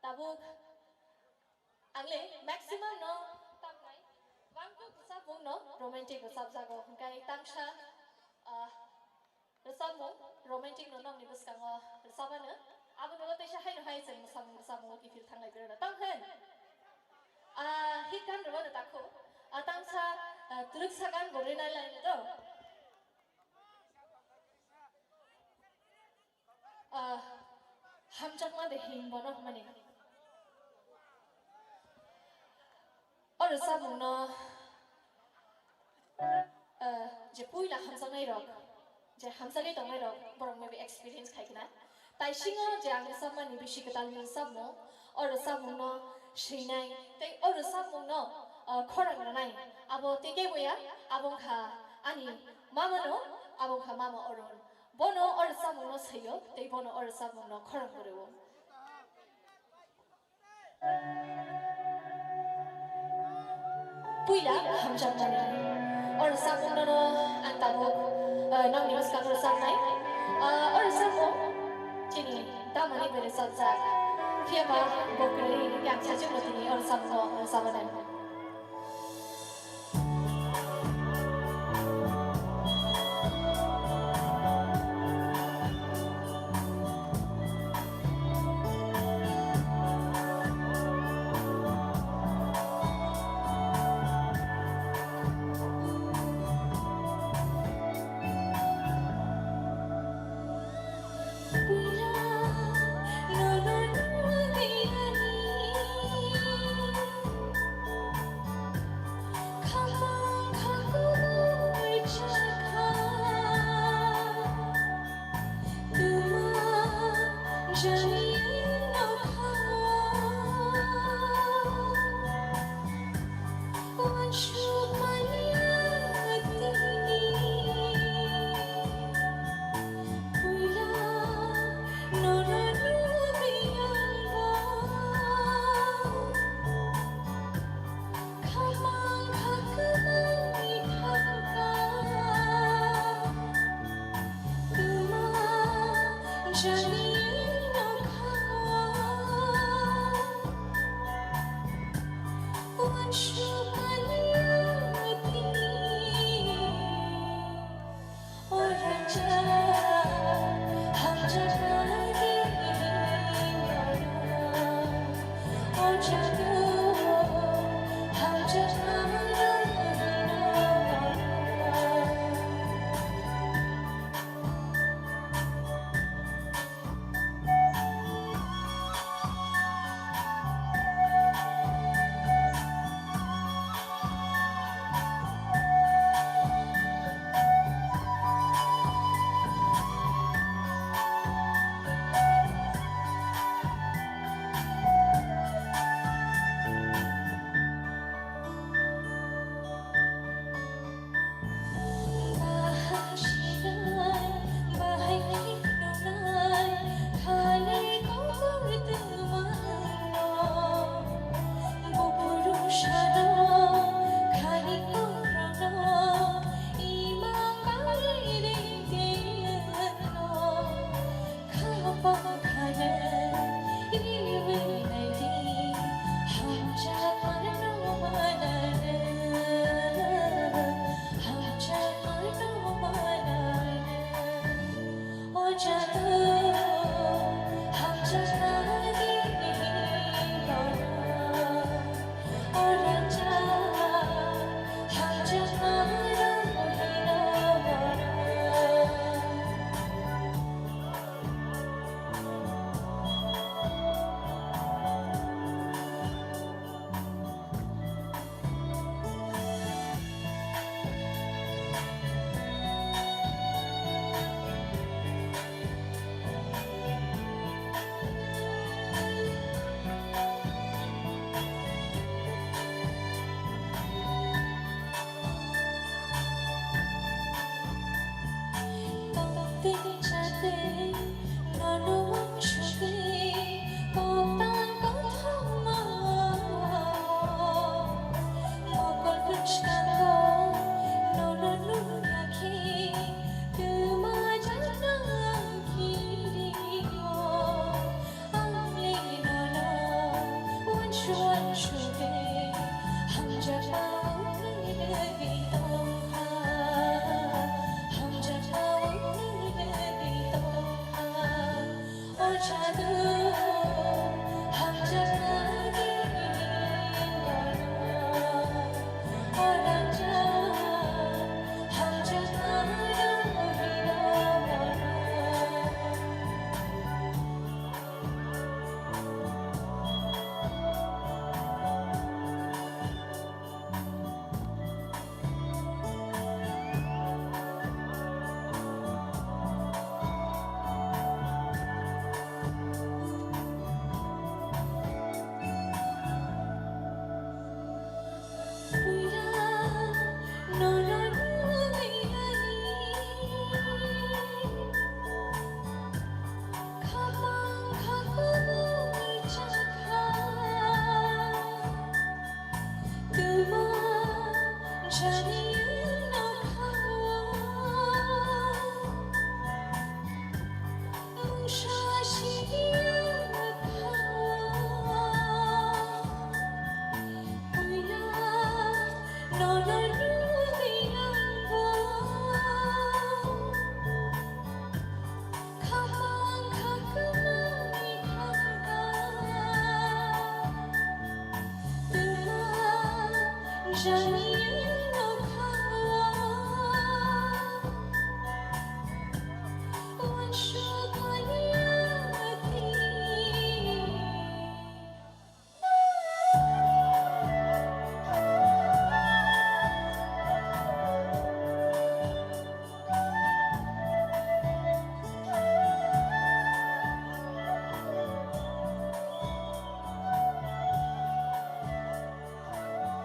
tabuk angle maximum no tamnai wangko sabung no romantic sabjago hingkai tangsa resamu romantic no namni buskango resabano abano tesa haino hai sen samu ifil thanglai berada tanghen hikan ro na takho tangsa truk sagan gorena lai to hamjakma de himbono mani और सब मुन्ना जे पुइला हमसंगै रक जे हमसंगै तंगै रक बरं मेबे experience खाइकना ताइसिङो जे आंनि सब मानि बिसि कतालनि सब मो और सब मुन्ना सैनाय तै और सब मुन्ना खरंगनाय आबो तेके बोया आबंखा आनि मामानो आबंखा मामा अरन बनो और सब मुन्ना सैयो तै बनो और सब Munna Kharang बरेवो puila hamjak mani or sabung no antabo nang niwas kan rosak nai or sabung chini damani bere sajak khiaba bokre yang chajung lotini or sabung sabanai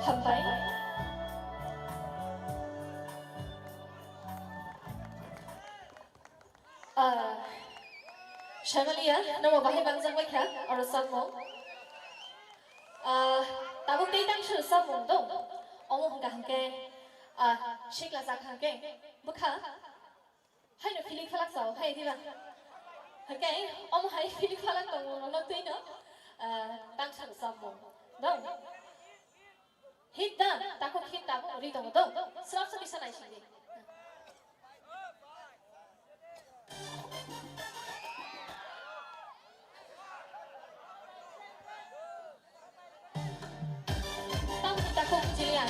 Hampai. Shamalia, nama bahaya bangsa mereka, orang Salmon. Tabuk dia tang sih Salmon dong. Omong hangke, Sheikh Lazak hangke, bukan? Hai nak pilih falak sah, hai dia. Hangke, omong hai pilih falak dong, orang tu ini, tang sih Salmon, dong. Hit dah, takut hit takut, ori dong dong. Selap sebisa naik sini. Takut kecilian.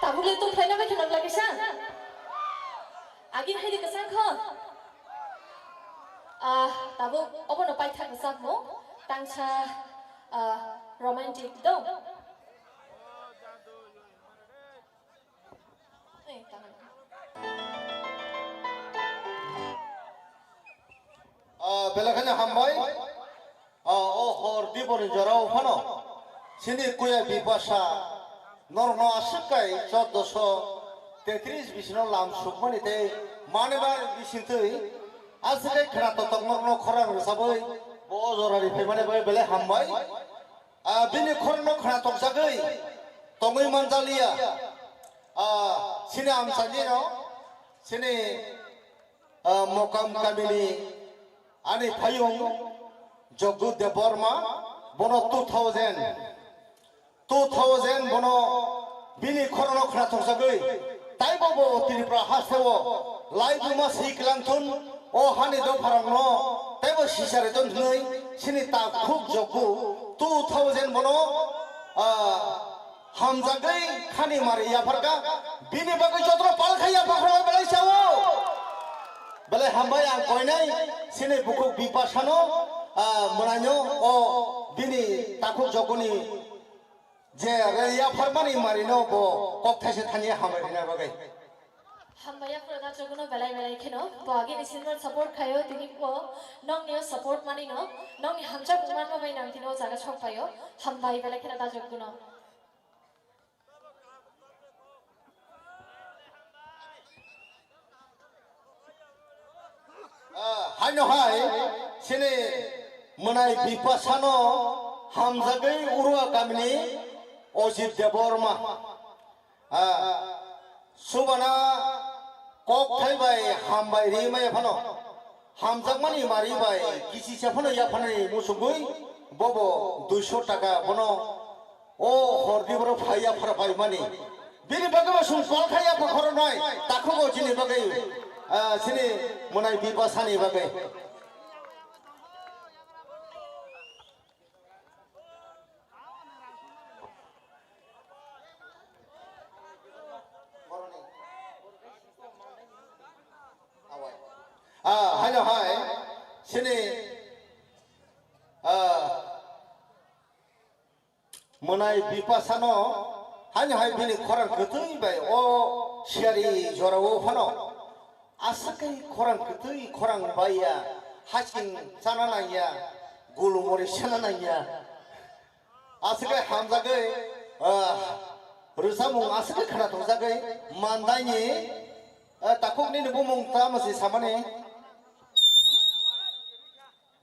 tabule tu play na ba kena lagi sang. Agin hai di kesang kho. Tabu opo no pai thak sak mo tangcha romantic do. Eh, tangan. Belakangnya hambai, hor di bawah jorau fano, sini kuya bipasa, norno asakai, 1433 bisno lam sukmani te, manebar bisintui, asakai kena totok norno korang rusabai, bozorari pemane bay bele hambai, bini korno kena tok jagai, tongui manjalia, sini amsanjino, sini mokam kamili. Ani payung jogu de borma bono 2000 bono bini khorono khna thosagoi tai bobo tripura hasewo laibu ma siklangthun o hani do pharangno tai bo sisare ton hnoi sini ta khuk jogu 2000 bono hamjagai khani mari ya pharka bini bagai jotro pal khaya pakhro belai sawo bale hambai ang koinai sini bukuk bipasano menanyo o bini takuk jogoni je ya farmani marino bo kokthase thani hambai dina bagai Hambaya product jogono belai kheno bo agi ni single support khayo tini bo nong ni support mani no nong ni hamja buman ma bai nang tino jaga chok payo hambai belai khena da jogono hai no hai sini menai bipasano hamjagai urua kamini Ojit Deborma subana kok thai bai hambai ri mai phano hamjakmani mari bai kisi chaphono ya phanai musugui bobo 200 টাকা bono o hordi boro phaiya phara pai mani bini bagaba sum kol khaiya phoro noi takho jini bagai sini menai bipasani bagai halo hai sini menai bipasano hanya hai bini korang ketui bai o siari jorao phano asakai korang ketui korang baya hasing sananaya gulumori sananaya asakai hamjagai rusamung asakai khana tongjagai mandai takuk ni bumung ta masih samane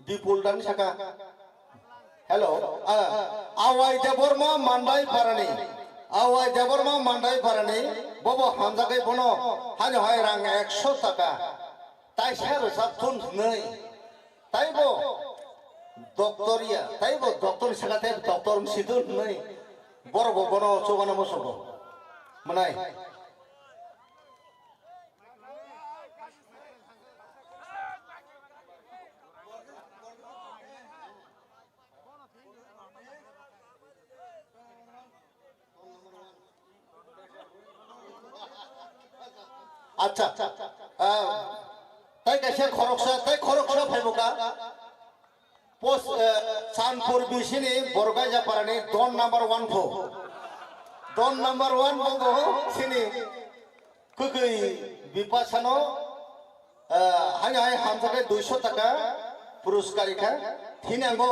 dipul dan saka hello awai deborma mandai parani bobo hamjagai bono hanya hai rang 100 টাকা tai sero sapthun nei taibo doktoria taibo doktor sakate doktor sidun nei borbo bono chogana mosogo manai আচ্ছা তাই কাছে খরকসা ফাইবকা post Chanpur বিশিনি বরগাই জাপারানি ডন number 1 ফো ডন number 1 বঙ্গ সিনি কুকুই বিপাসানো high হামজাকে 200 টাকা পুরস্কারিকা থিনাঙ্গো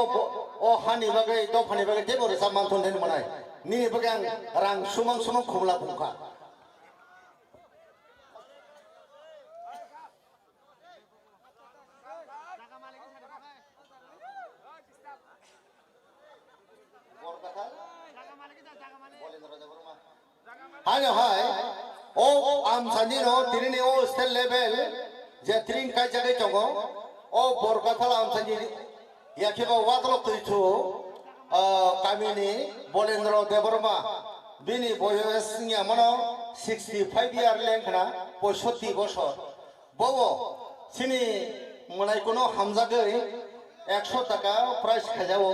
ও হানি বাগে দফানি বাগে দেবরে সামানথন দেন মনাই নিনি বাগে আং রাং সুমাং খুমলা বুকা hanya hai o am sanjino tirini o state level je tring kai jagai tongo o borgathala am sanjini yakiba watlok tuichu kamini bolendro deborma bini boyes nya mano 65 year lengkhna 65 বছর bobo sini monai kono hamjagai 100 টাকা price খাজাও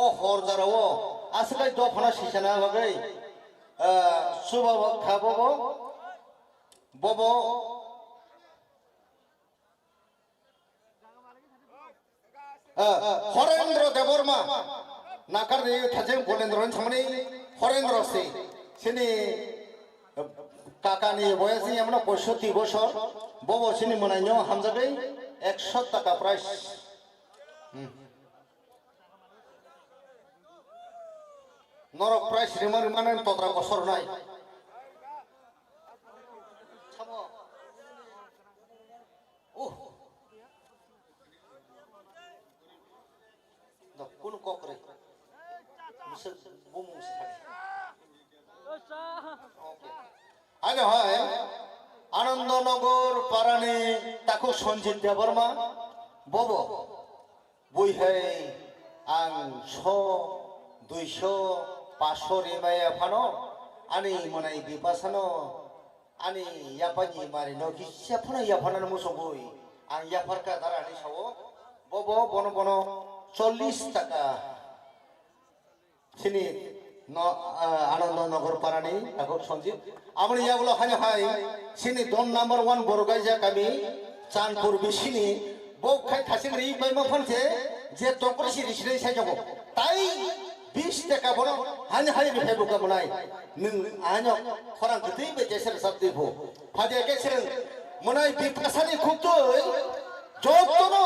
o hor jarao askai dofana sisana bagai সুবা খাবো ববো হরেন্দ্র দেববর্মা নাকার থাজেं বলেন্দ্র থামনি হরেন্দ্র সে সিনি কাকানি বয়সী আমরা 65 বছর ববো সিনি মনাইনো হামজাবে 100 টাকা প্রাইস নরক প্রাইস রিমার মানে ততরা বছর নাই কোন ককরে মুসে বুম মুসে থাকে আগে হয় আনন্দনগর পারানি তাকো সঞ্জিত দেববর্মা বব বই হয় আং 100 200 500 রিমায়া ফানো আনি মনাই বিপাসানো আনি ইয়াপানি মারি ন কিসা ফানো ইয়াফানানো মুসো বই আং ইয়াফারকা দারানি সাও বব বন বন 40 টাকা সিনি আনন্দনগর পারানি এখন সঞ্জিত আমরা ইয়াগুলো হাই হাই সিনি 10 নাম্বার 1 বড়গাইজা কামি চাঁদপুর বিশিনি বক খাই খাসিং রি বাইমা ফানছে যে তকরসি রিসরে সাই যাব তাই 20 টাকা বড় হাই হাই রে ফেবুকা বনাই নং আনো খরাং গতই বে জেসের শব্দ ভো ফাদে কেসের মনাই বিপাসানি খুব তুই যতনো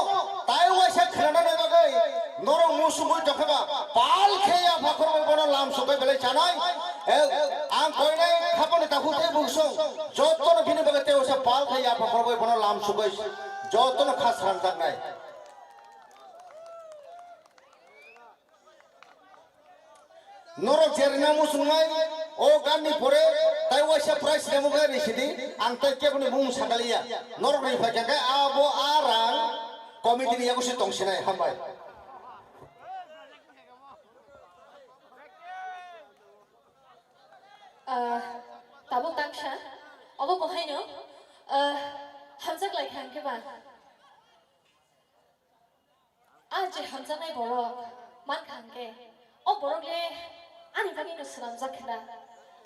তাই ওইসা খেলানো বাগাই নরম মুসুমুই জখবা পাল খেয়া ফাখর বড় লাম সবাই বেলে জানাই আং কইনাই খাপনে তাহুতে বুকসং যতনো বিনি বাগাতে ওইসা পাল খেয়া ফাখর বড় লাম সবাই যতনো খাস রান্দার নাই নরক জেরনা মুসুমাই ও গানি পরে তাই ওইসা প্রাইস নেমুগা রিসিদি আং তাই কেবনি বুম সাগালিয়া নরক নি ফাকাঙ্গা আবো আরাং কমিটিনি ইয়াগুসি তংসিনাই হামবাই তাবো তাংসা অব বহাইনো হামজাক লাইখান কেবা আজ হামজানাই বড় মান খানকে ও বড়লে আনি বাগিনো সালাম জাখনা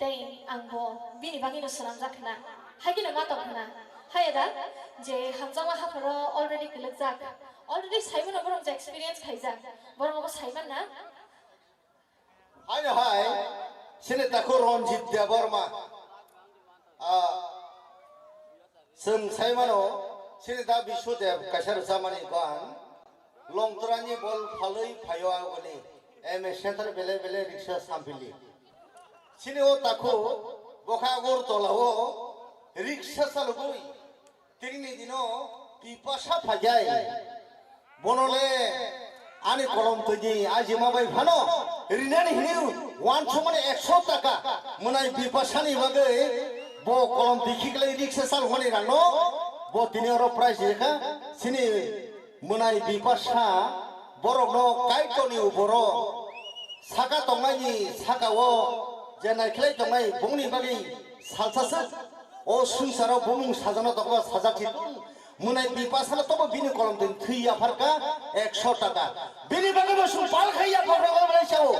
তাই আংবো বিনি বাগিনো সালাম জাখনা হাইকিনো মা তখনা হায়দা যে হামজামা হাফারো অলরেডি ক্লিক জাক অলরেডি সাইমন বরং যে এক্সপেরিয়েন্স খাইজা বরং অব সাইমান না হাই হাই সিনে তাকো রঞ্জিত দেববর্মা जों साइमानो सिने दा बिश्वदेव काशार जामानि गान लंतरानि बल फालै फायो आगनि एम सेंटर बेले बेले रिक्शा सामपिलि सिने ओ ताखो बखागोर तलाओ रिक्शा चालुगै तिरिनि दिनो पिपासा फाजाय बनले आनि कलम तैनि आजिमा बाय फानो रिनानि हिनिउ वान समाने 100 टाका मनाय पिपासानि बागै bo kolom dikhiklai riksa sal honi rano bo tini oro price eka sini munai bipasa borok no kaitoni uboro saka tongai saka wo jenai khlai tongai bungni bagi salsasa o sungsaro bumung sajana tokba sajaki munai bipasa la tobo bini kolom tin thuia farka 100 টাকা bini bagi bo sung pal khaiya farka ko balai chao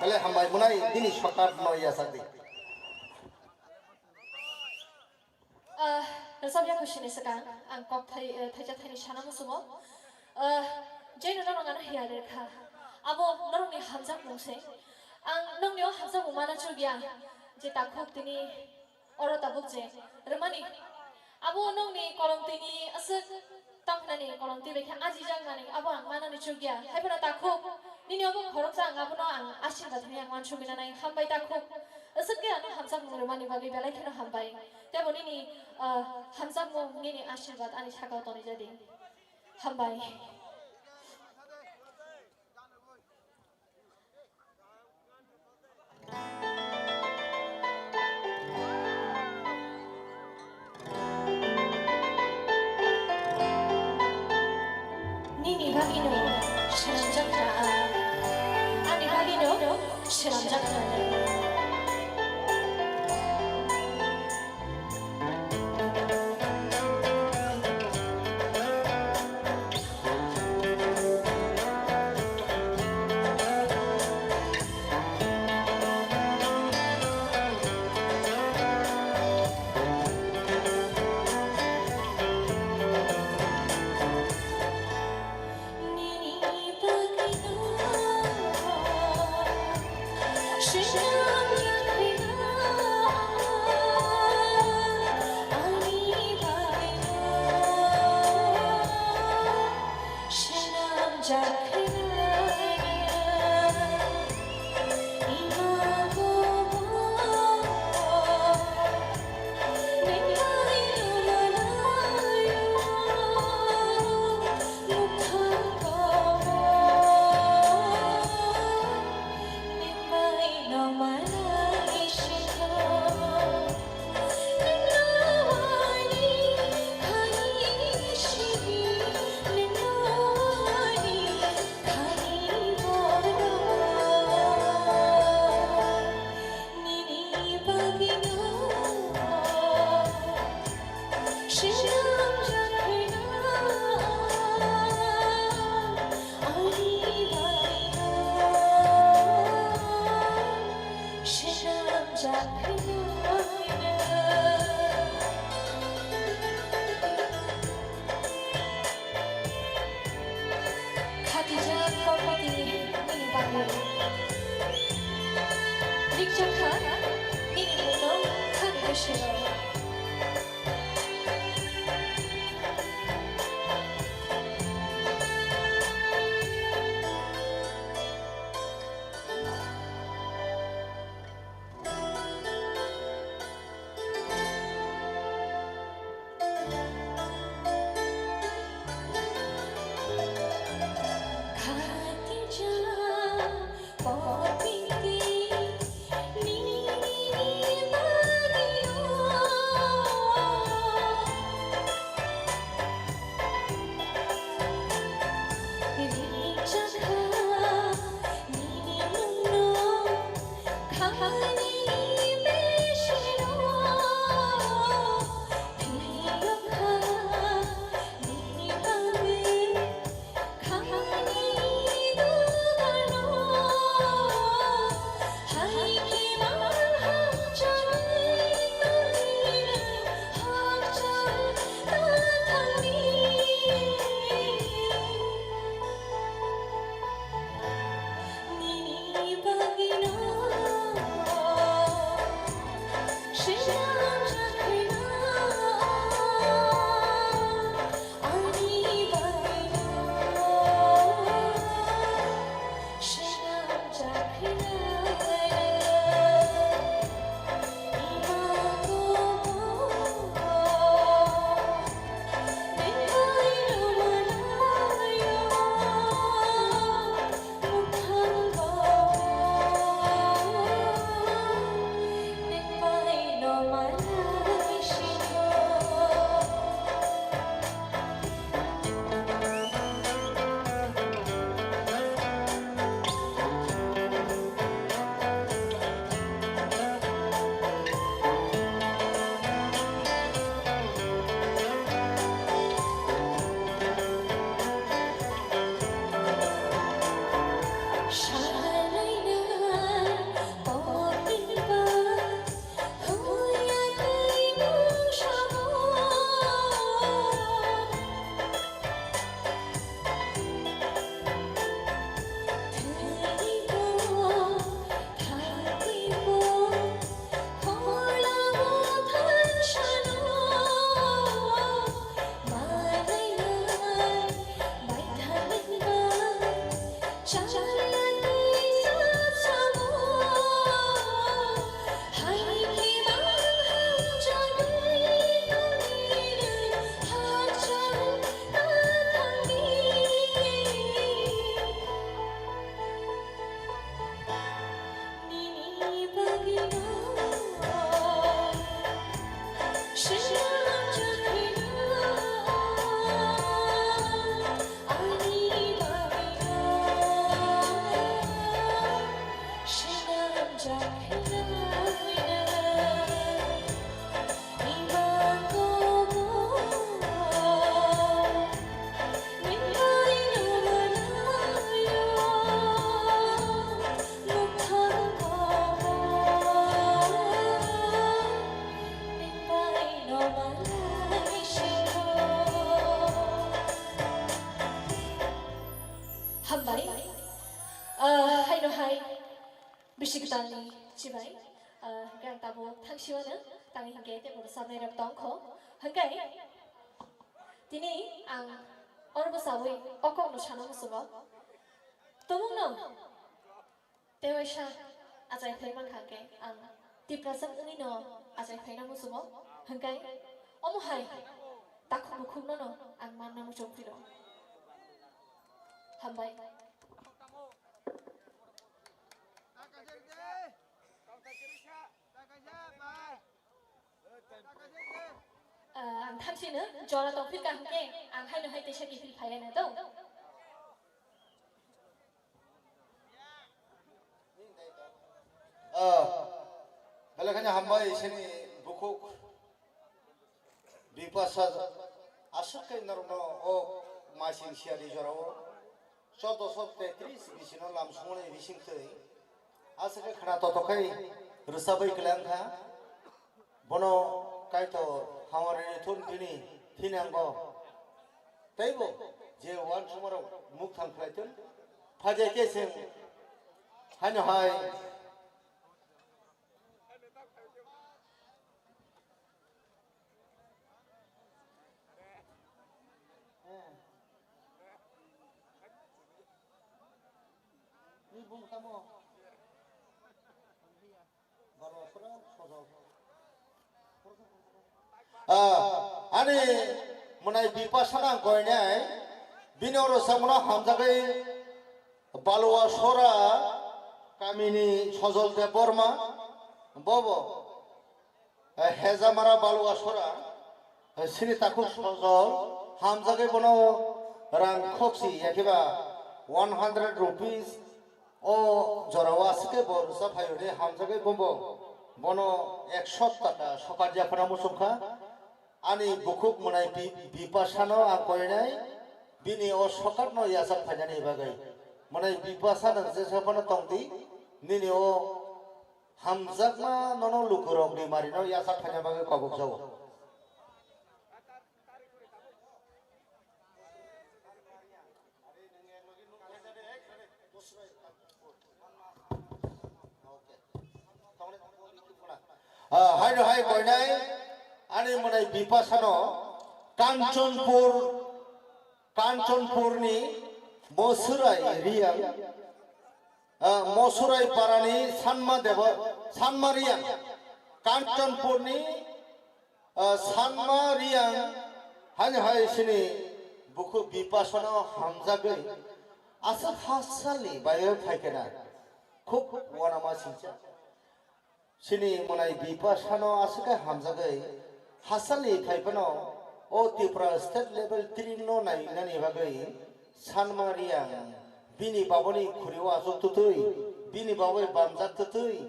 bale hambai munai dini shortcut noya sakdi Resabya kushini sekarang angkop thai thai shana musumo jai nona ngana hiya rekha abo norong ni hamzak mungse ang nong nyo hamzak umana chugya je takhok tini oro tabuk je remani abo nong ni kolom tini asuk tamna ni kolom ti bekha aji jang mani abo ang mana ni chugya hai pura takhok nini abo khorok jang abo no ang ashirwad ni ang wan chugina nai hambai takhok asuk ke ani hamzak remani bagi belai khena hambai তেমন ইনি হামজাক মুনি আশীর্বাদ আনি সাকাও তনি যদি হামবাই নিনি ভাগিনো সেরামজাকরা আনি ভাগিনো সেরামজাকরা সেরাম চাকরি Khadija কপাতি mini Bangla রিকজাখা mini মতো খাদিজা সেরা Hambai, hai no hai, bisikitani cibai, gang tabu tangsiwana, tangi hingga te bor samne rak tongko, hangkai, tini ang orbo sawi okong no chana musubo, tomong no, tewasha ajai thaiman hangkai, ang tiprasam uni no ajai thaina musubo, hangkai, omo hai, takho bukhum no ang manna muchokiro. Hambai. Ang tham nữa, cho là tổng phiên cả không nghe, ang hay là hay tên sẽ kịp phải này đâu. Belakangnya hamba sini buku bipasa asal ke normal masing siari jorau. Soto sote tris bisino lam sumone bising tei. Asal ke khana toto kai rsabai kelangkha bono kaito hawari thun bini thinango taibo je wan sumaro muk thangkhlaitun phaje keseng hano hai ani munai bipasana koinai binoro samuna hamjagai balwa sora kamini sojol de borma bobo hezamara balwa sora sini takuk sojol hamjagai bono rang khoksi yakiba 100 rupees o jorawasike borsa phayore hamjagai bombo bono 100 টাকা সকার Jaffna মুসুমখা ani bukuk munai bipasano akoinai bini o sokar no yasak phajani bagai munai bipasana je sapana tongdi nini o hamjakma nono lukurok ni marino yasak phajani bagai kobok jawo hai hai koinai ani munai bipasano Kanchanpur ni Mosurai Riang Mosurai parani Sanma Riang Kanchanpur ni Sanma Riang hani hai sini buku bipasano hamjagai asa hasali bayo phaikena khub wanama sincha sini munai bipasano asaka hamjagai hasali phaipano o Tripura state level 3 no nai nani bagai Sanma Riang bini baboni khuriwa asotutui bini babai bamjak tutui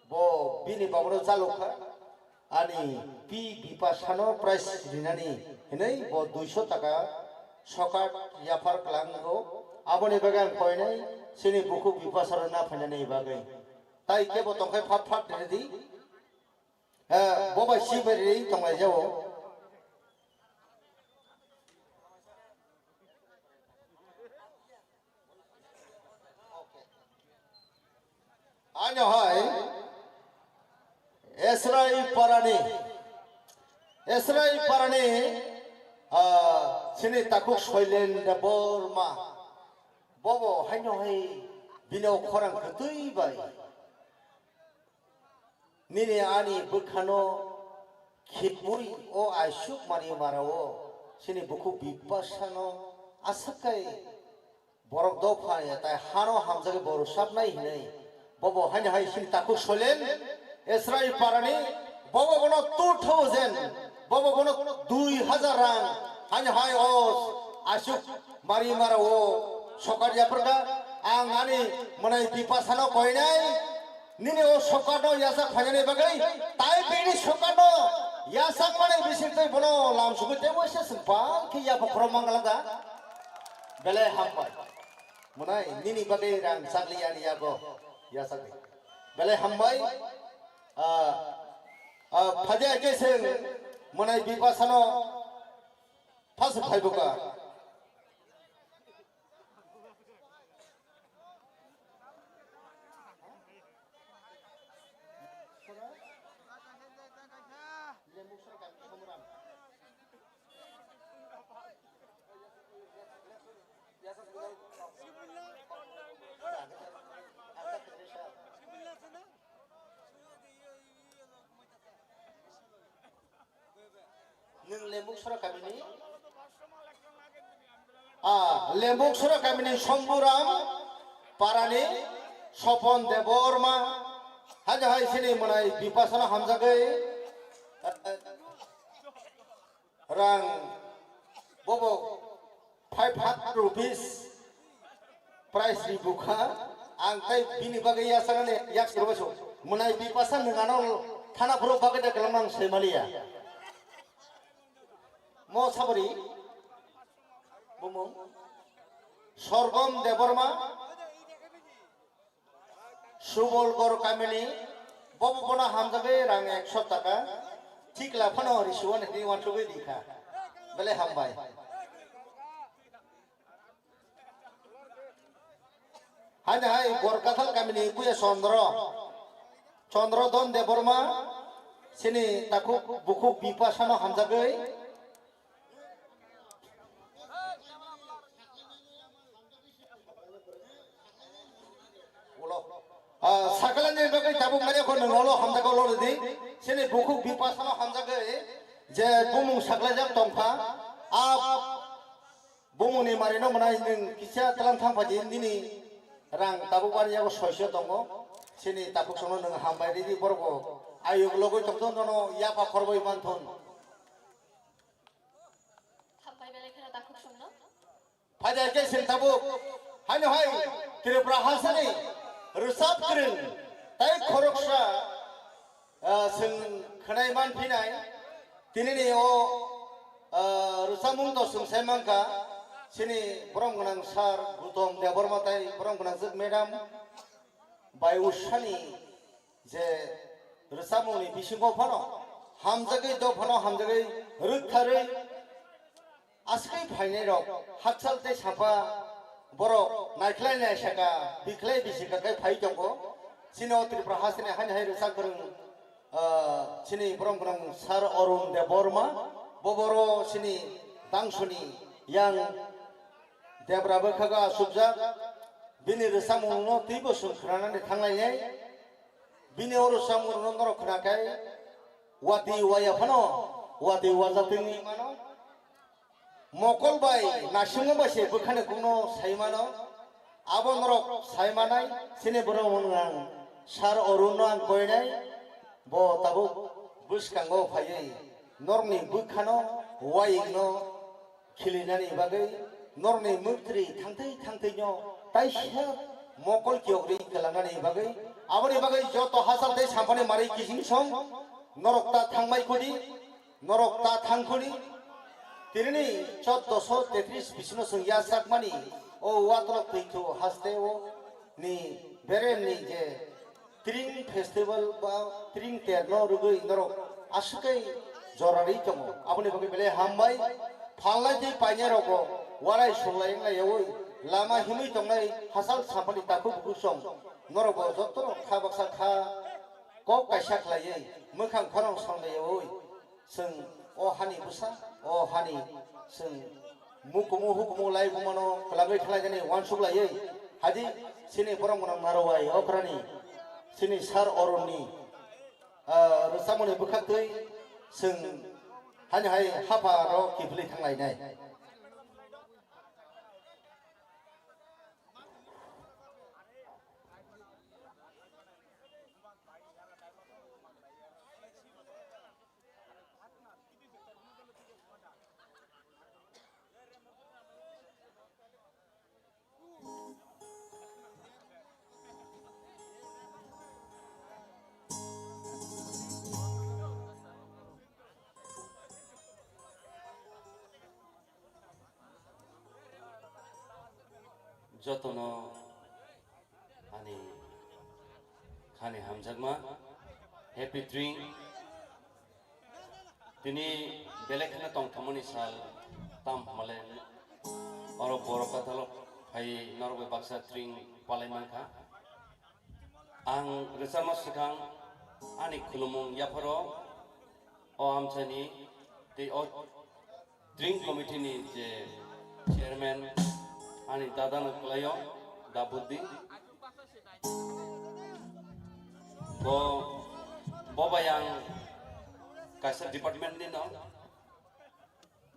bo bini baboro jalukha ani bipasano price rinani hinai bo 200 টাকা সকার ইয়াফার klango aboni bagan koinai sini buku bipasano na phanani bagai tai kebo tongkai phat dedi boba siberi tongai jawo anya hai Esrai parani sini takuk soilen da borma bobo haino hai bino khorang khutui bai nini ani bukhano khitmuri o aishuk mari marao sini buku bipasano asakai borok do phaya tai hano hamjage boru sapnai hinai bobo haino hai sini takuk soilen Esrai parani bobo bono 2000 bobo bono 2000 rang hani hai o ashuk mari mara o sokar japrga ang ani munai bipasano koinai nini o sokano yasak phajani bagai tai bini sokano yasak mane bisitoi bono lam sugute moise simpang ki ya pokro mangalada bele hampai munai nini bagai rang sakliani yago yasak bele hambai phaja keseng munai bipasano phas phaibuka Lembuk sura kamini lembuk sura kamini Somburam parani Sopon Deborma haja hai sini munai bipasana hamjagai rang bobo 500 rupees price dibuka angkai bini bagai yasangane yak robaso munai bipasan ngano thana puro bagai da kelamang semalia mo sabari bumung Sorgom Deborma Subolgor Kamini Bobo bona hamzabe rang 100 taka. Tik la phano risuan ni wan chubi dikha. Bele hambai. Hanya hai gorkathal kami ni kuya Chandra Don Deborma sini takuk buku bipasano hamzabe. Sakalan yang bagai tabung mereka kau nengolo hamzah kau lor di sini buku bipasano hamzah ke je bumung sakalajak tongpa bumung ni marino mana ini kisah telan thang pajin ini rang tabung warnya kau sosio tongo sini tabuk sono neng hambai di borgo ayu logo tongton dono ya pak korbo iman thon hambai bele kena takuk sono pada ke sini tabuk hanya hai kira berahasani rusap kering, tapi koroksa sing kenai man pinai, tini ni rusamung to sing semangka, sini borong kenang sar gutom debar matai borong kenang zek medam, bayu shani je rusamung ni bisingo pano, hamzage do pano hamzage ruthare, askai phaine rok hatsal te sapa. Borok naiklah ni syaka, biklai bisika kai fai jongko, sini otri prahas ni hanya hari rusak bereng, sini borong borong sar orun de borma, boboro sini tangsuni yang de berapa kaga subjak, bini rusak mungno tibo sungkrana ni thanglai ni, bini rusak mungno norok kerakai, wati waya pano, wati wajatingi mano. Mokol bai nasungo base bukhane kuno saimano abo norok saimanai sine borong nang sar oruno ang koinai bo tabu buskango phai norni bukhano waigno khilinani bagai norni mutri thangtai nyo taisha mokol kyogri kalangani bagai aboni bagai joto hasal dei sampane mari kising song norok ta thangmai kodi norok ta thangkhoni Tirini 1433 bisno sung ya sakmani o watlok pintu haste o ni berem ni je tring festival ba tring terno rugui norok asukai jorari tongo apni bagi bele hambai phalai je paine roko warai sulai ngai oi lama himi tongai hasal sampani taku busong norok jotto khabaksa kha kok kaisak lai mukhang khorong sangai oi sung o hani busa o hani sing mukumu hukumu lai bumano kelabai khalai jani wansuk lai haji sini borong borong narawai okrani sini sar oroni rusamuni bukhaktai sing hanya hai hapa ro kibli thanglai nai jotono ani khane hamjagma happy drink tini belekhana tong thamoni sal tam malen oro boro kathalo phai norbe baksa drink palai manka ang resama sikang ani khulumung yaparo o amchani te o drink committee ni je chairman ani dadana kelayo dabudi boba yang kasar department ni no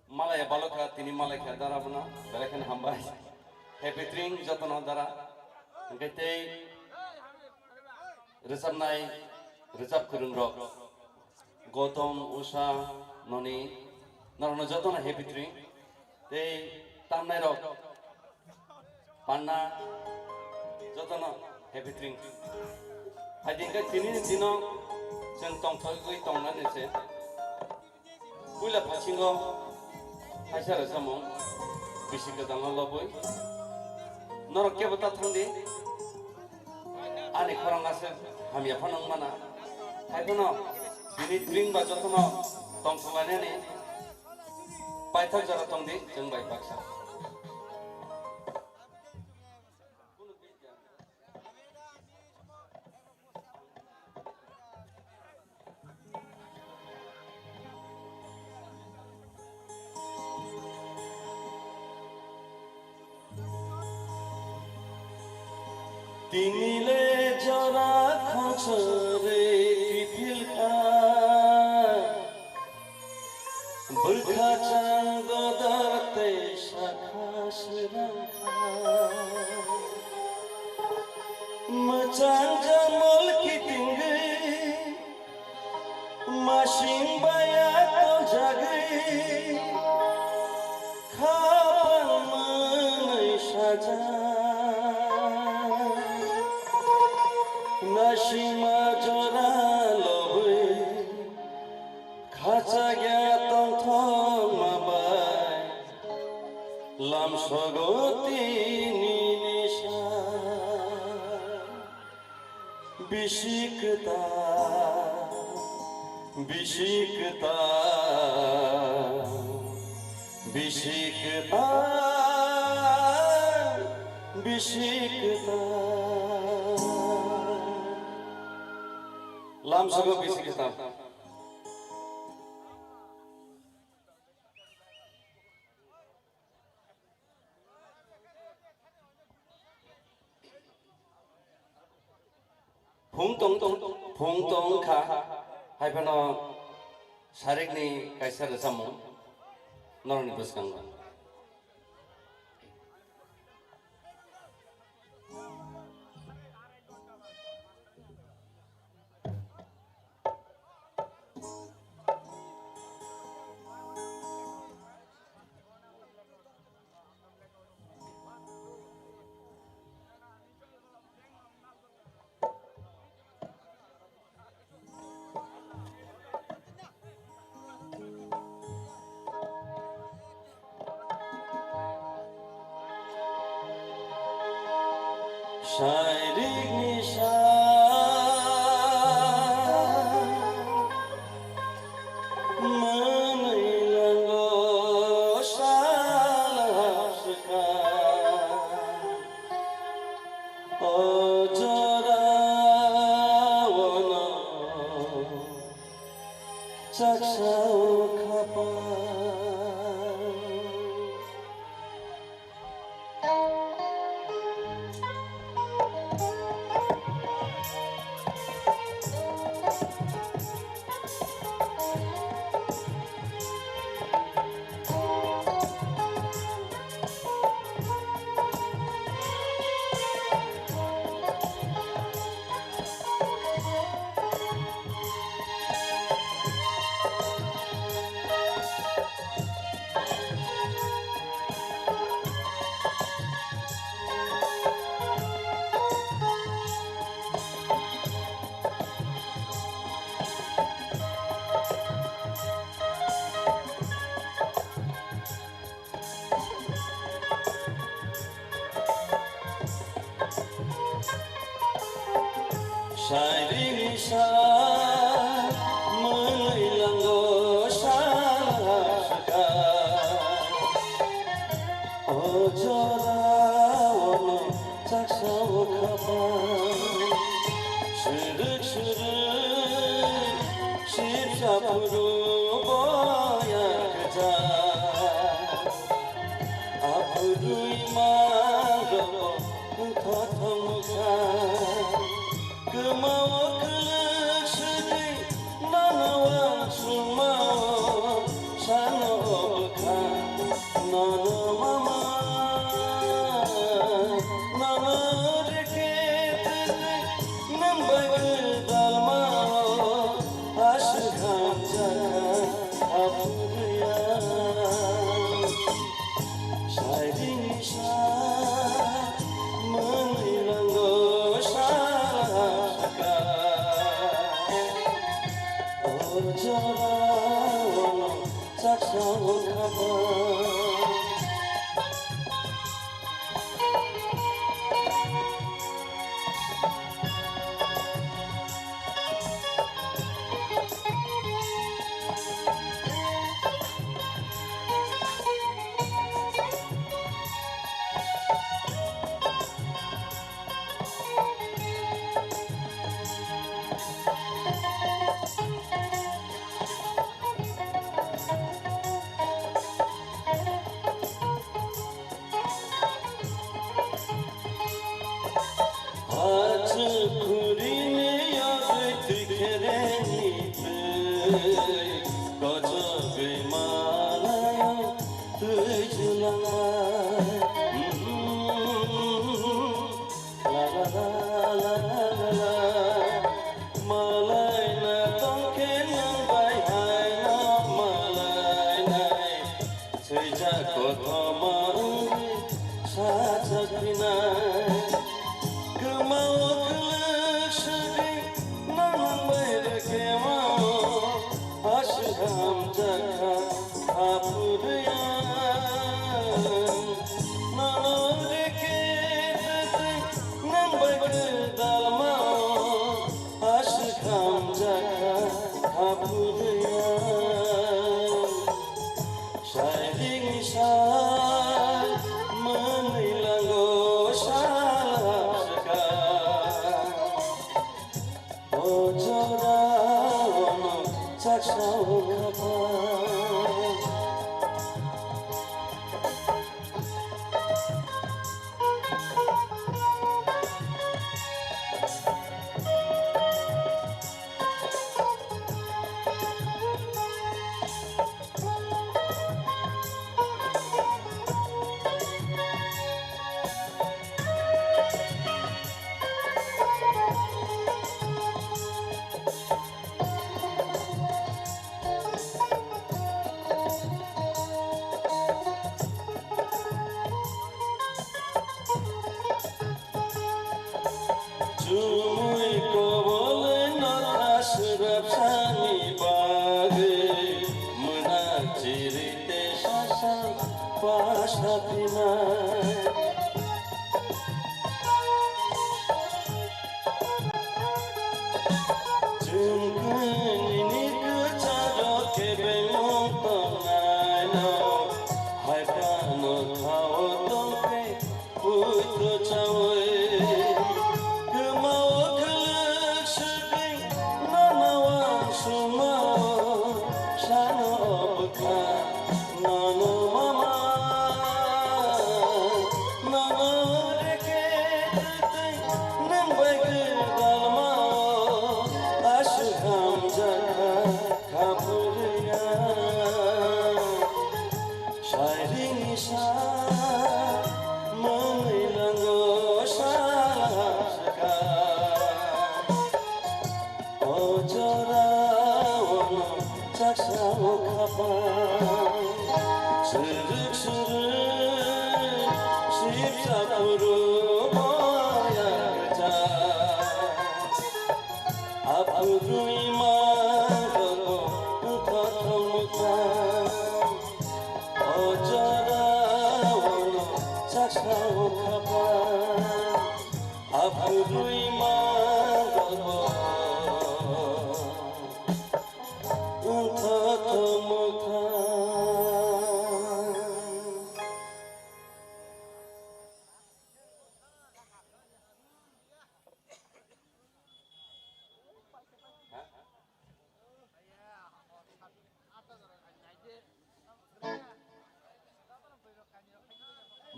malaya baloka tini malaya dara bana belekan hambai happy drink jotono dara ngete resapnai resap kurung rok Gautam Usha noni narono jotono happy drink te tamnai rok Panna jotono happy drink haidingka tini dino jeng tong thoi tong na nese puila pachingo haisa rasamong bisika dangal loboi norok ke bata thandi ani khorang ase hamya phanang mana haibano bini tring ba jotono tongthlainani paithak jara tongdi जों bai baksa तिमीले जरा खचरे पिफिलका बुर्खा चांद दरते शाखास रंखा मचान जमल की तिंगे माशिंग बाया तो जागे खापन मन साजा Nashima jora lobe khacha gya tong thong mabai lam sogoti ninisha bishikta bishikta bishikta bishikta Lam sago bisi kita. Phung tong kha hai pano sarik ni kaisar samu norni buskang. Shining Nisha Manailango Salahasaka Ojara Wana Chaksao Kapa Shining star, manailango salahasaka Ojara wana chaksao kapa Sürük sürük şipşapuru boya kıca Apuru imaro tathamuka Kemau kelak sedih nanawa sumau sano bekan nana mama nana deket nambai dalmau asyikkan jaga apuria Shining star manailango salahasaka Ojara wana chaksao kapa गजबै मलाई तुझुलाई ला ला ला ला ला मलाई न तंखे नबाई हाय न मलाई नै छैजा कथमा साजबिनाय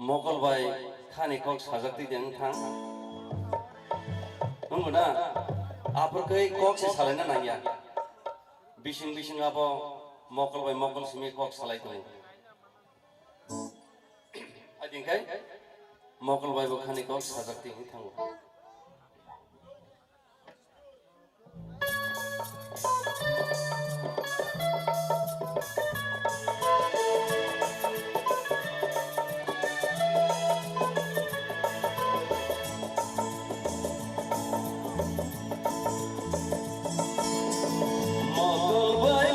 Mokolbai khani kok sajakti deng thang nunguna apur kai kok se salena nangya bising bising abo mokolbai mokol simi kok salai tu ading kai mokolbai bo khani kok sajakti deng thang Mokolbai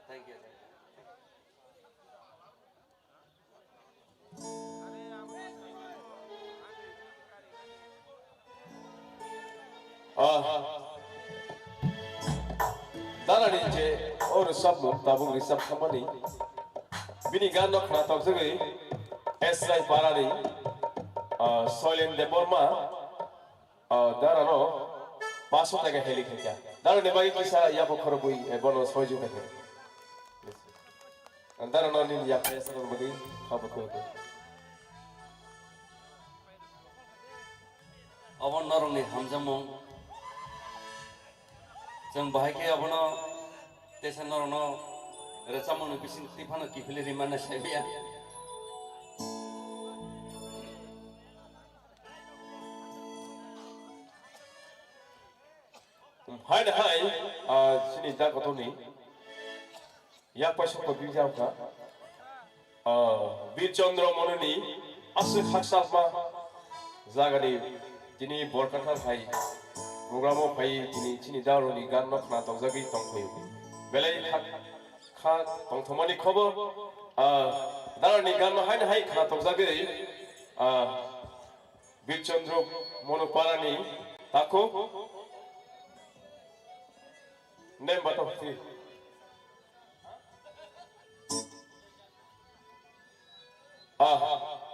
Thank you. Darani je or sabno tabung risab khamani bini ganno khna tok jagi SI parani Soilen de Borma darano 500 টাকা হেলি খেতা darane bagi kisa ya bokhoro bui bono soju থাকে darano ni ya pesa bagi khabo ko Abon norong ni hamjamong जों बाहायके अबनो तेसन नरनो रेचामनो बिसिन तिफानो किफिले रिमाना सेबिया hai sini da kotoni ya paisa ko bijauka Bir Chandra Mononi asu khaksalma jagani tini borkathar hai programo pai tini chini daroni ganno khna tongjagi tongphoi belai kha tongthomani khobor daroni ganno haina hai khna tongjagi Bir Chandra Monoparani tako nem bato ti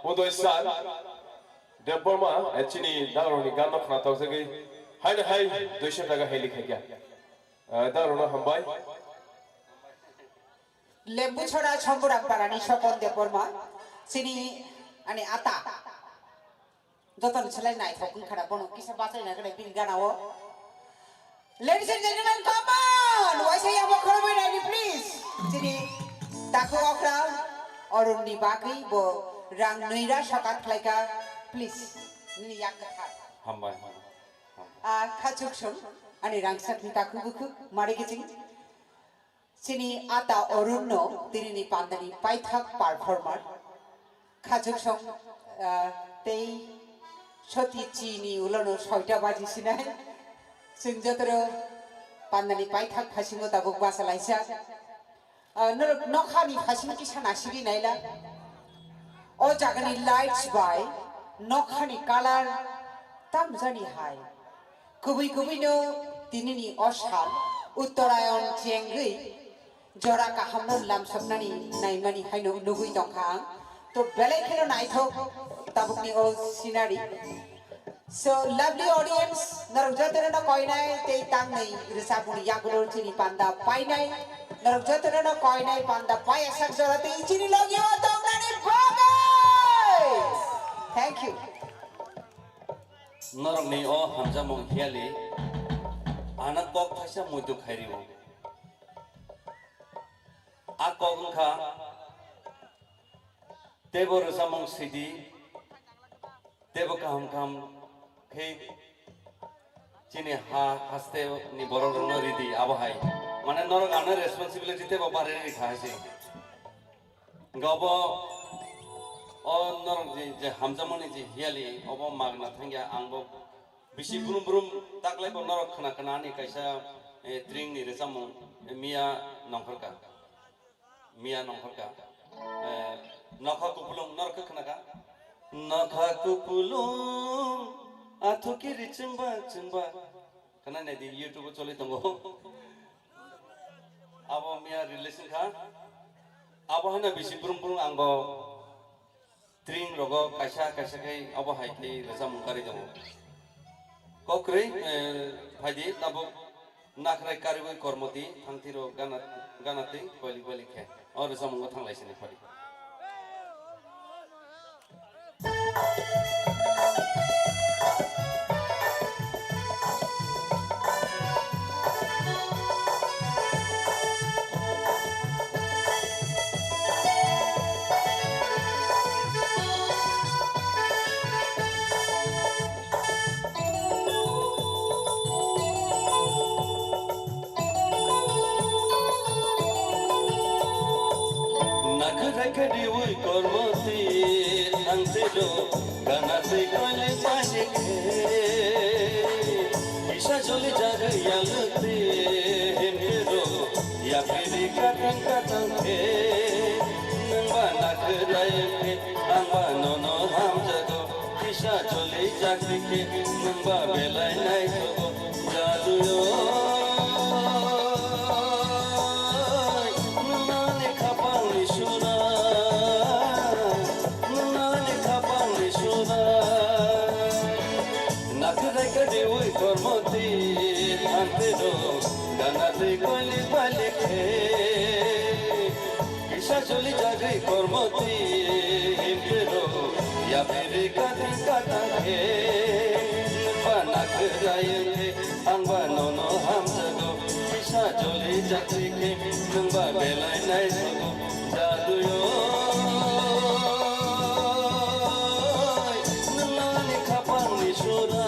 Udoy Sal Deborma chini daroni ganno khna tongjagi haina hai 200 টাকা হেলি খাইয়া দারুণ হামবাই লেম্বু ছড়া ছম্বরাক পারানি স্বপন দেববর্মা চিনি আনি আতা যতন ছেলে নাই থকুন খারাপ বনো কিসা বাঁচাই না করে বিন গানাও Ladies and gentlemen, come on! Why say you walk over ready, please? Jadi, takho okra, orun ni baki bo rang nuira shakat klaika, please. Ni yak kata. hambai Kachuk shom, ani rang sakni takho buku, mari kicing. Sini ata orun no, tini ni pandani paithak performer. Kachuk shom, tei shoti chini ulono shoita baji sinai. जों जतरो पान्दानि पाइथाक फासिमो दाबुक बासा लाइसा नखानि फासिमो कि साना सिबि Naila ओ जागनि lights bye नखानि colour ताम जानि हाय कुबै कुबैनो दिनिनि असाल उत्तरायण जेंगै जरा काहामनो लामसबनानि नाइमानि हायनो नुगै दंखा तो बेलेखेनो नाइथो दाबुकनि ओ सिनारि So lovely audience, narujatera na koinai te tang nei resapuni yakulor chini panda painai Narok jatuh na koi nai panda paya sak jalan ti ichini logi otong nani bagai. Thank you. Norok ni o hamza mong hiali anak kok thasa mudu khairiwo a kok kha tebo rosamong sidi tebo kaham kaham khei chini ha haste ni borok no ridi abahai mane norok ana responsibility tebo bare ri khase gabo o norok je hamza moni je hiali obo magna thangya angbo bisi burum burum taklai bo norok khana khana ni kaisa tring ni resamo mia nongkhorka nokha kupulung norok khana ka nokha kupulung athukiri chimba chimba kana ne di youtube choli tongo abo mia relation kha abo hana bisi burum burum angbo tring rogo kaisa kaisa kai abo hai kai resam kari dongo kokre phadi tabo nakrai kariboi kormoti thangtiro ganate bali bali khe or resam ngo thanglaisini phadi Nakrakadi ui kormoti antelo ganate kole pale Isha jole jare yalute hemero ya piri katang katang ke nangba nakraye ke angba nono ham jago Isha jole jagri ke nangba belai nai jago jadu yo kormoti antero ganate kole pale khe kisha choli jagri kormoti antero ya pere katin kata khe panak raye angba nono ham jago kisha choli jagri khe nangba belai nai jago jadu yo nani khapang ni shura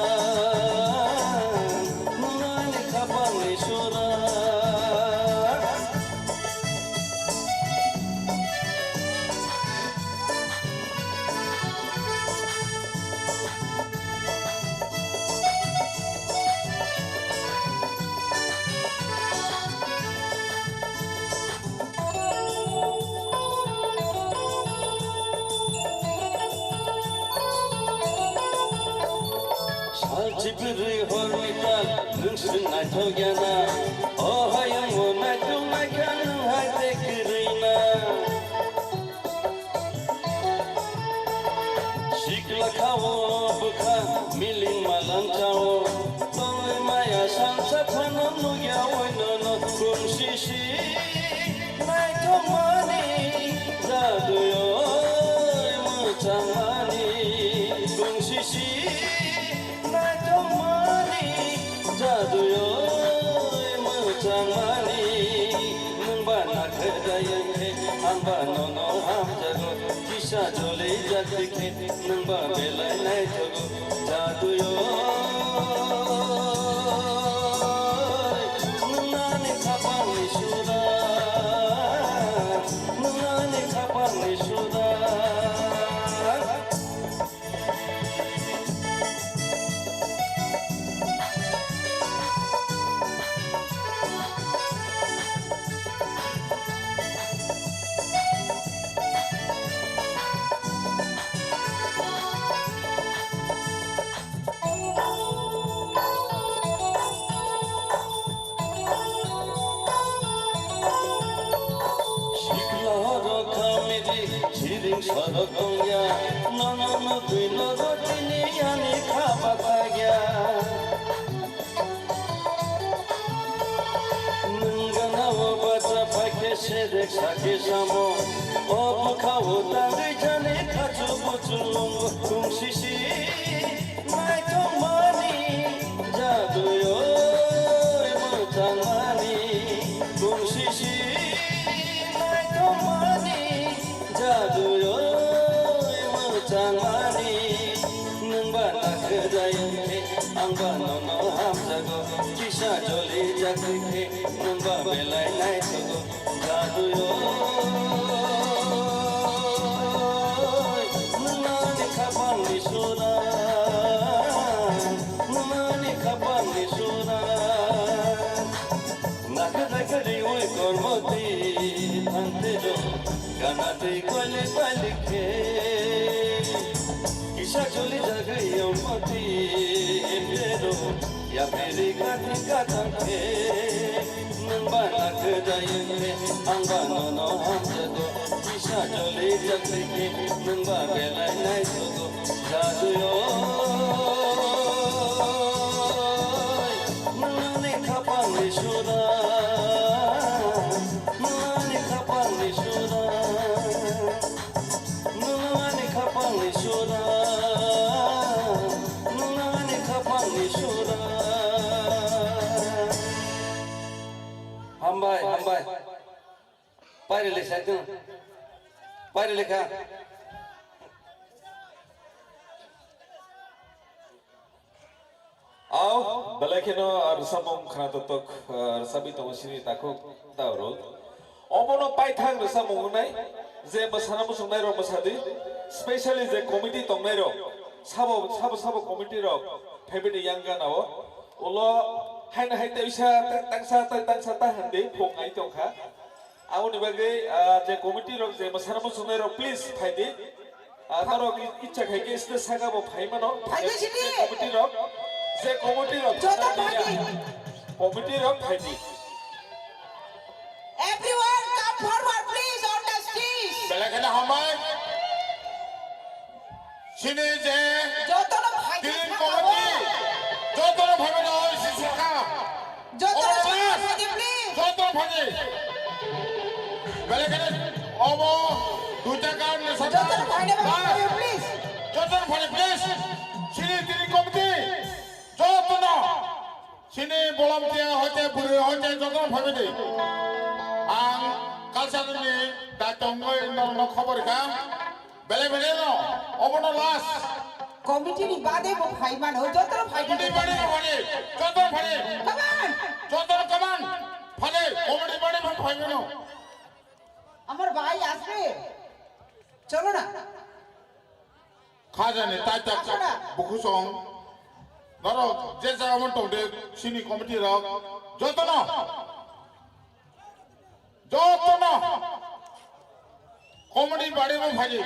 Chipri hormital nungsun nai thogyana oh hayang mo nai tu nai kan hai te kirina shikla khawo bukha milin malan chao toi maya san sa phano nu ya oi no no kum shishi nai thomani jadu yo mu chamani kum shishi jadu yo muchamani nungba nakhdayang he amba nono ham jago kisha jole jagdikhe nungba belai nai jago jadu yo nunane khapang nishura Sarokongya, nono no tuino rotini yani khabakagya. Nungana wo baca সাকে সামো ও খাও তাঙ্গে জানে খাচু বুচুলং কুমশিশি নাই তো মানি জাদুয় মোচাঙানি কুমশিশি নাই তো মানি জাদুয় মোচাঙানি नोंबा नाखोजायोखे आंबा नोंनो हामजागो किसा जलि जाखैखे नोंबा बेलायनाय थगो जादुयो नोंनानि खाफालनि सरा नोंनानि खाफालनि सरा नाखोजाखोरि उइ कर्मति थांतेरो गानादै गले बालिखे किसा चली जागई मती मेरो या मेरी गाती का तंखे नंबा नख जायेंगे अंबा नो हम जगो किसा चली जागई नंबा बेला नहीं सगो जादुयो नने खापानी सुरा नने खापानी सुरा नने खापानी सुरा Hambai, pare lekha tu, pare lekha. Aw, balakino arsamong khanatok arsabi tomasini takok taurol. Omono paithang arsamong nai, je masana musungnai ro masadi, specially je committee tongnai ro, sabo committee ro, family yanga nawo, ulo haina haite isa tangsa hande pongai tongkha. Awoni bagai je committee ro je masana musungnai ro please thaidi. Taro ichha khaike isne saga bo phaimano. Committee ro. যে কমিটির ভাইটি Everyone come forward please on the stage. বেলাখানে হামায় সিনে যে যতন ভাই তিন committee যতন ভাবে নয় শিক্ষা যতন ভাই প্লিজ যতন ভাবে বেলাখানে অব দুটা কারণ যতন ভাই প্লিজ যতন ভাবে প্লিজ সিনে তিন কমিটি যতন সিনে বলাম তিয়া হতে বুড়ি হতে যতন ভাবে দে আং কালচারনি দায়িত্বঙ্গই নরন খবর কা বেলে বেলে ন অবন লাস কমিটিনি বাদে মো ভাই মান ও যতন ভাই কমিটি বাড়ি ভাড়ে যতন ভাড়ে কামান যতন কামান ভাড়ে কমিটি বাড়ি ভাই ন আমার ভাই আসবে চলো না খাজানে তাই তাক বুকুসং নর যে জায়গা টংদে সিনি কমিটি র যতন যতন কমিটি বাড়ি ভাড়ে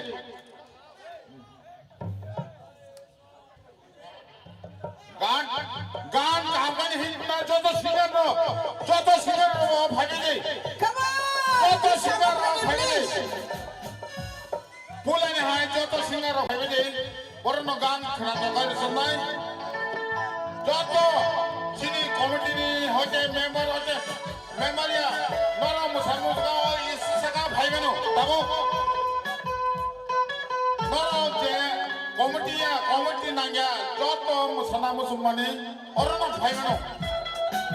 গান গান গান হিন্দা যত সিঙ্গার ভাগে নেই যত সিঙ্গার ভাগে নেই পুলানে হাই যত সিঙ্গার ভাগে নেই বরণ গান খানা গান শুনাই যত সিনি কমিটি হতে মেম্বারিয়া নর মুসলমান ইসকা ভাইবেন তাবো নর যে কমিটি নাঙ্গা যত মুসলমান মুসলমানি অরণ ভাইবেন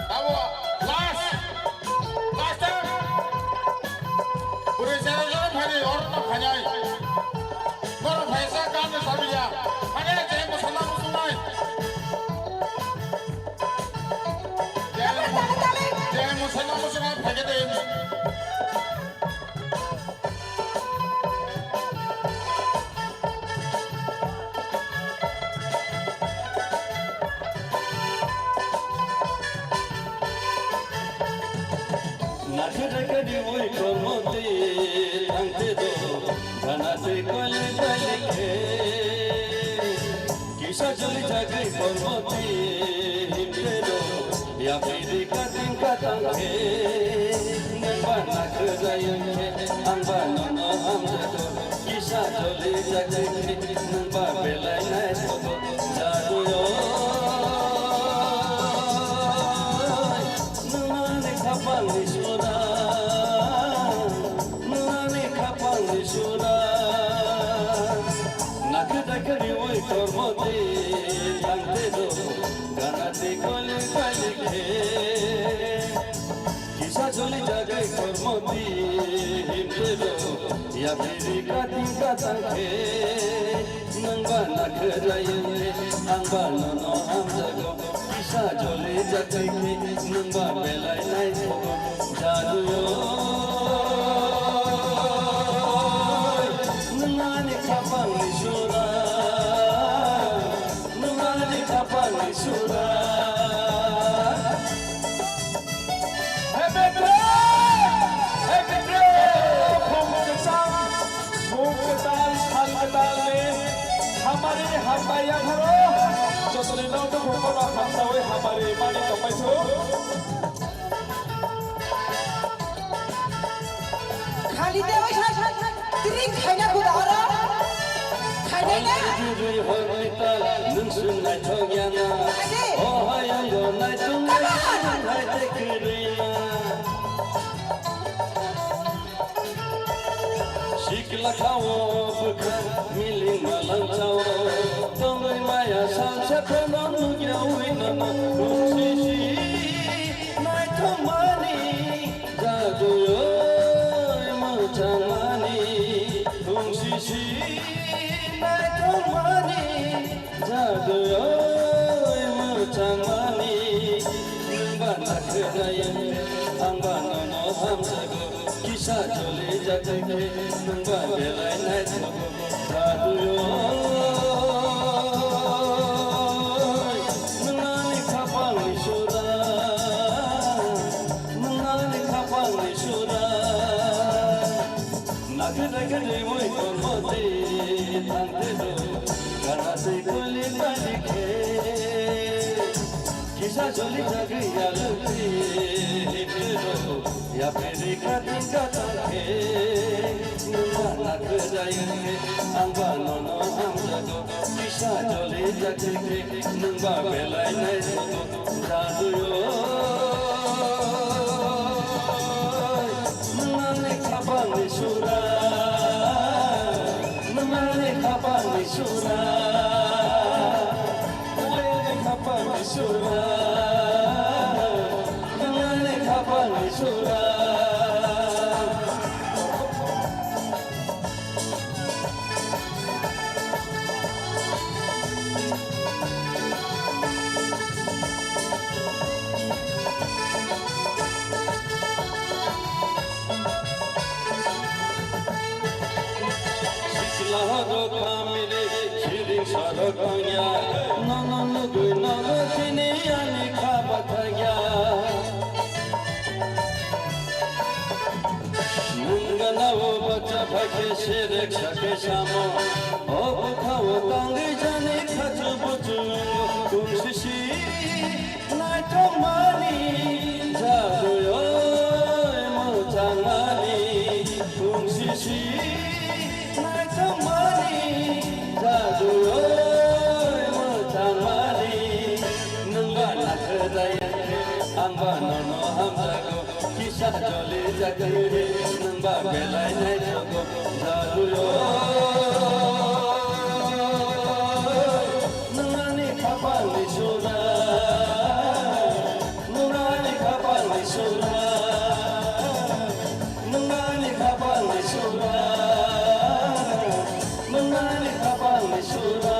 তাবো লাস্ট পুরে সারা ভাই অরণ ভাইয়াই নর ভাইসা গান সাবিয়া মানে যে মুসলমান মুসলমান যে মুসলমান ভাগে দে নাখরাকরি ওই কর্মতে থাকতে দো জানাতে কলে বালিখে কিসা চলি চাকরি কর্মতে হিমতে দো या मेरी कटिंग कटांगे नंबा नाखरायोखे आंबा ननो हामजागो किसा चली जागैखे नंबा बेलायनाय थगो जादुयो नोंनानि खाफालनि सरा তোর মধ্যে থাকতে দো গানাতে কলে কালিখে কিসা চলে যাবে তোর মধ্যে হিমতে দো ইয়া ফিরি কাতি কাতাখে নংবা নাখরায়ে আংবা ননো হামজাগো কিসা চলে যাবে নংবা বেলাই নাই জাদুয়ো nungani kapang sura nungani kapang sura Happy birthday भूमकताल सालकताल में हमारे हमाया भरो जतने लोग तो भूमकताल हमसावे हमारे मानी तो पैसो खाली देव तिरी खाइना खुदारा खाइना ना जुजुई होइताल नंसुनाय थोग्याना ओ हायांगो नाय तुंगाय नाय देखरिया शिकला खाओ बुखा मिली मलन चाओ तोंगै माया सालसा थनो नुग्या उइना खुशिशी नाय थमानी जादुयो मचामानी खुशिशी नाय थमानी जादुयो मचामानी नंबा नाखराये आंबा ननो हामजागो किसा चले जाते नंबा बेलाय नाय थगो जादुयो नंगानि खाफालनि सुरा नंगानि खाफालनि सुरा नाखराये मोय तोर मते थांते दो गानासे कले बालिखे किसा चले जागे यालुती हिटरो या फेरी खाती काताखे नुमा नाखराये आंबा ननो हामजागो किसा चले जागे नुमा बेलाय नाय थगो जादुयो नंगानि खाफालनि सुरा नंगानि खाफालनि सुरा नंगानि खाफालनि सुरा नंगानि खाफालनि सुरा Siklahado kamile shirin sarokanya nono nugu nono tini ani kabataya Nungana wo bacha bhake sherek shake shamo o bukhawo tangi jani khachu buchu kumshishi nai tomani jaduyo mochamani kumshishi nai tomani jaduyo mochamani nungba nakhraye amba nono hamjago kisha jole jagire nungba belai nai thogo jaduyo nungani khapali sura nungani khapali sura nungani khapali sura nungani khapali sura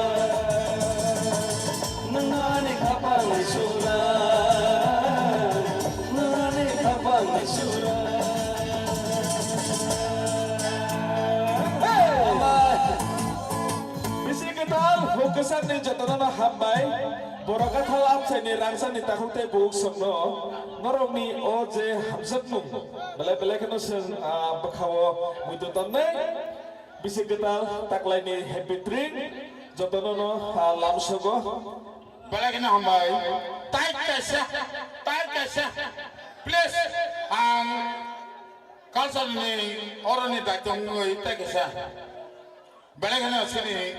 nungani khapali sura nungani khapali sura Bisi ketal fokusan ni jatana hambai boroka thal apsani rangsan ni takute buk somno norok ni oje hamsatmu bele bele keno sen bakhawo muitu tonne bisi ketal taklai ni happy drink jatana no lamsogo Balakin hambai tight kaisa please kalsan ni oroni datang ngoi tight kaisa balakin sini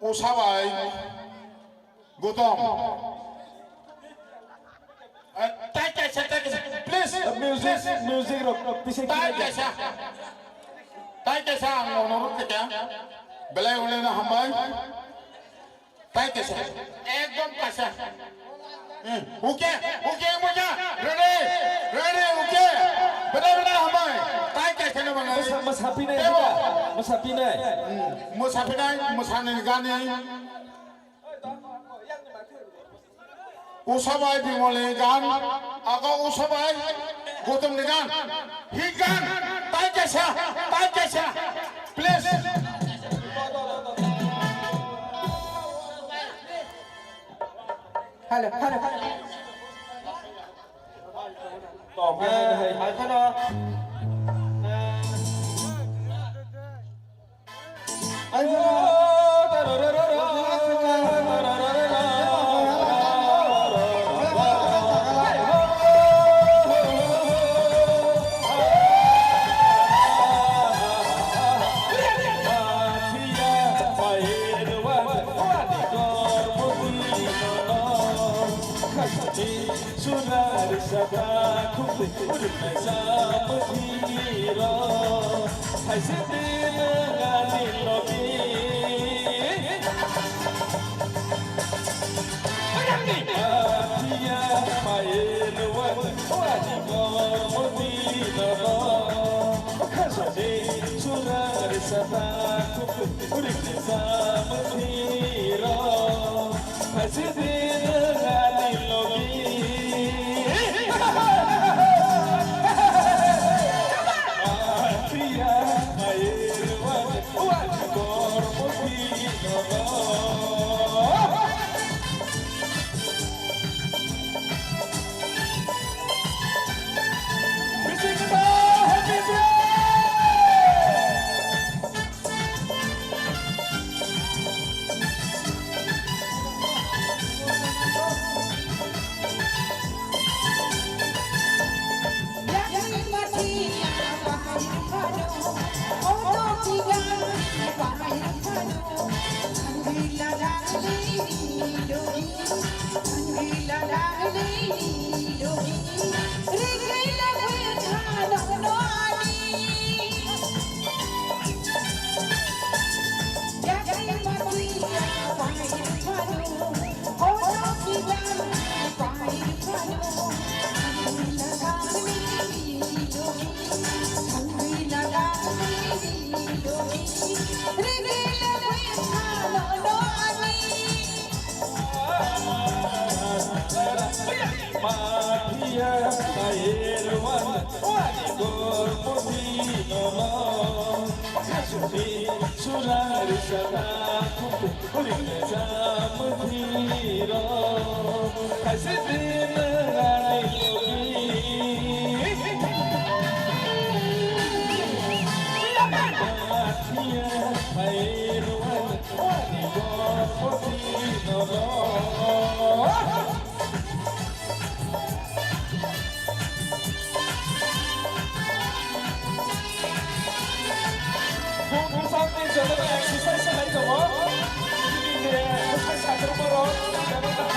usabai gutom tight kaisa please music rock bisi tight kaisa ngono kita বেলায় বলে না হামাই তাই কেসে একদম কাছে ওকে ওকে মজা ready ready okay বেলায় বলে হামাই তাই কেসে না বাঙালি Masapi na juga. Masapi na. মোসাফিরাই মোসানের গানে উসবাই বিমলের গান আগা উসবাই গৌতমের গান হি গান তাই কেসা please hello hello Tỏ nghe hay hay phát đó. Anh Sunar sabak udah sama hero hai sedih ngani lobi dia main wadi gomi no kasade sunar sabak udah sama hero hai sedih ngani lobi Surar sabak udah sama hero hai sedih ngani exercise hay đâu đó đi nè có sai sai trong đó để nó tập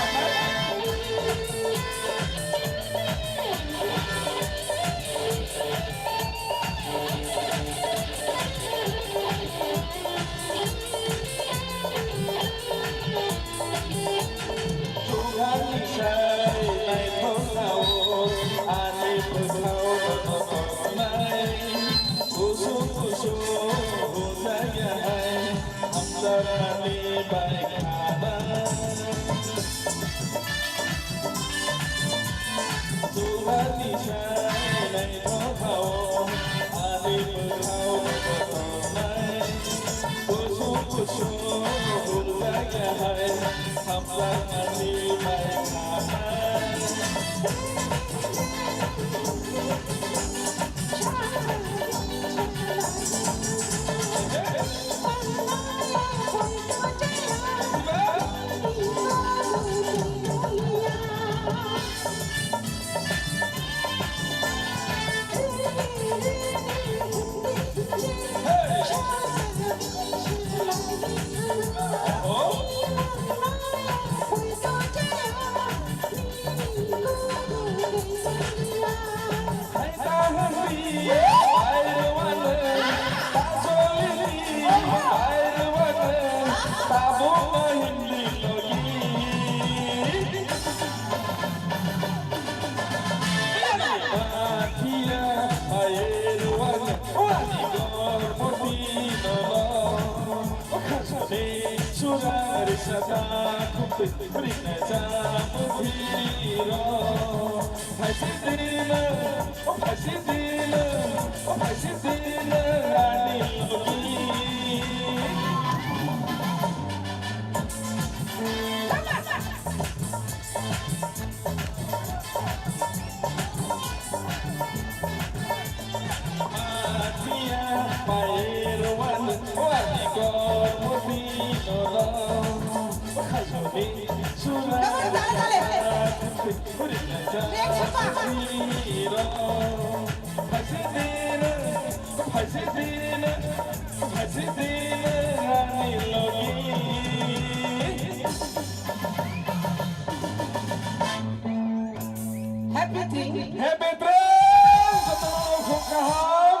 Happy thing. Happy Trail! Jatuh khung kaham.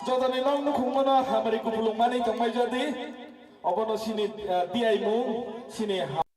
Jatuh ni long nu khung mana hamari kupulung mani tong mai jadi. Abono sini diai mu sini.